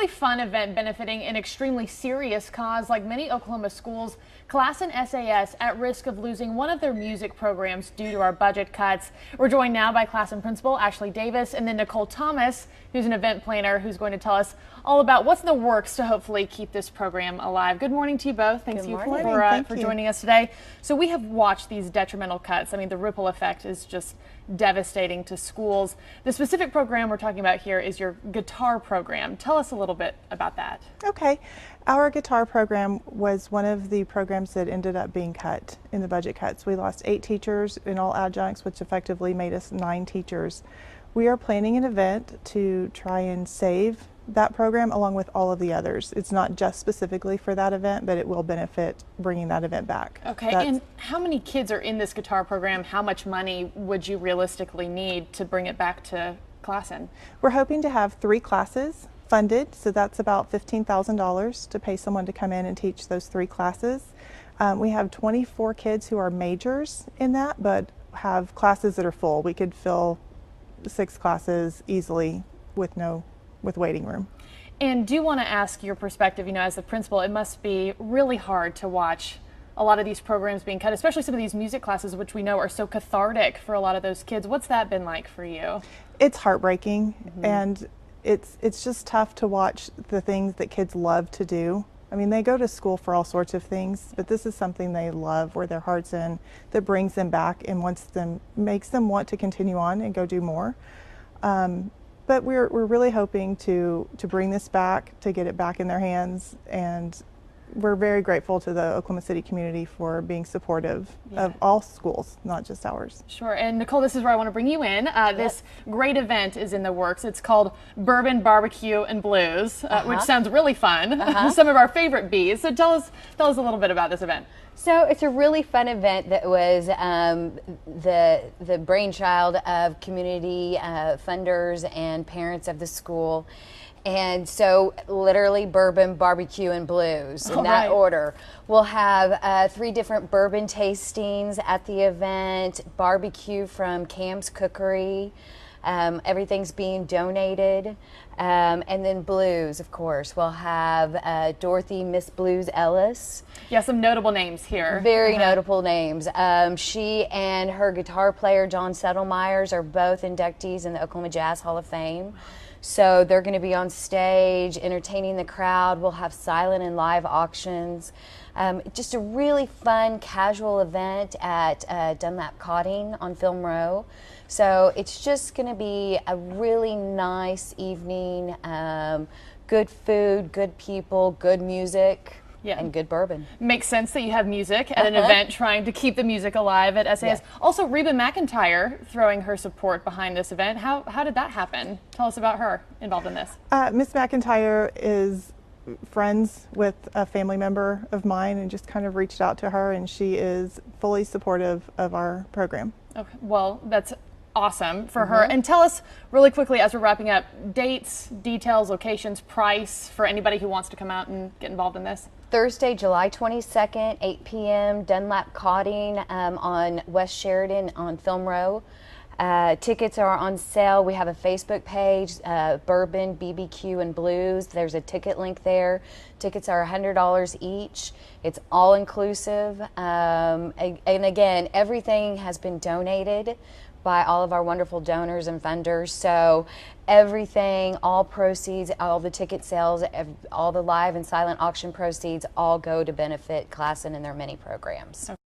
really fun event benefiting an extremely serious cause. Like many Oklahoma schools, Class and SAS at risk of losing one of their music programs due to our budget cuts. We're joined now by Class and Principal Ashley Davis and then Nicole Thomas, who's an event planner, who's going to tell us all about what's in the works to hopefully keep this program alive. Good morning to you both. Thanks for joining us today. So we have watched these detrimental cuts. I mean, the ripple effect is just devastating to schools. The specific program we're talking about here is your guitar program. Tell us a little bit about that. Okay. Our guitar program was one of the programs that ended up being cut in the budget cuts. We lost 8 teachers in all adjuncts, which effectively made us 9 teachers. We are planning an event to try and save that program along with all of the others. It's not just specifically for that event, but it will benefit bringing that event back. Okay, and how many kids are in this guitar program? How much money would you realistically need to bring it back to Classen? We're hoping to have 3 classes funded, so that's about $15,000 to pay someone to come in and teach those 3 classes. We have 24 kids who are majors in that, but have classes that are full. We could fill 6 classes easily with waiting room. And do want to ask your perspective, as the principal, it must be really hard to watch a lot of these programs being cut, especially some of these music classes, which we know are so cathartic for a lot of those kids. What's that been like for you? It's heartbreaking, and it's just tough to watch the things that kids love to do. I mean, they go to school for all sorts of things, but this is something they love, where their heart's in, that brings them back and makes them want to continue on and go do more. But we're really hoping to bring this back, to get it back in their hands, and we're very grateful to the Oklahoma City community for being supportive of all schools, not just ours. Sure. And Nicole, this is where I want to bring you in. This great event is in the works. It's called Bourbon, BBQ, and Blues, which sounds really fun. Some of our favorite bees. So tell us a little bit about this event. So it's a really fun event that was the brainchild of community funders and parents of the school. And so literally bourbon, barbecue, and blues in that order. We'll have 3 different bourbon tastings at the event, barbecue from Cam's Cookery. Everything's being donated. And then blues, of course. We'll have Dorothy Miss Blues Ellis. Yeah, some notable names here. Very notable names. She and her guitar player, John Settlemyers, are both inductees in the Oklahoma Jazz Hall of Fame. So they're going to be on stage entertaining the crowd. We'll have silent and live auctions. Just a really fun, casual event at Dunlap Cotting on Film Row. So it's just going to be a really nice evening. Good food, good people, good music. And good bourbon. Makes sense that you have music at an event trying to keep the music alive at SAS. Also, Reba McIntyre throwing her support behind this event. How did that happen? Tell us about her involved in this. Miss McIntyre is friends with a family member of mine and just kind of reached out to her, and she is fully supportive of our program. Okay, well, that's awesome for her. And tell us really quickly as we're wrapping up, dates, details, locations, price for anybody who wants to come out and get involved in this. Thursday, July 22nd, 8 p.m., Dunlap Cotting on West Sheridan on Film Row. Tickets are on sale. We have a Facebook page, Bourbon, BBQ, and Blues. There's a ticket link there. Tickets are $100 each. It's all inclusive. And again, everything has been donated by all of our wonderful donors and funders. So everything, all proceeds, all the ticket sales, all the live and silent auction proceeds all go to benefit Classen and their many programs.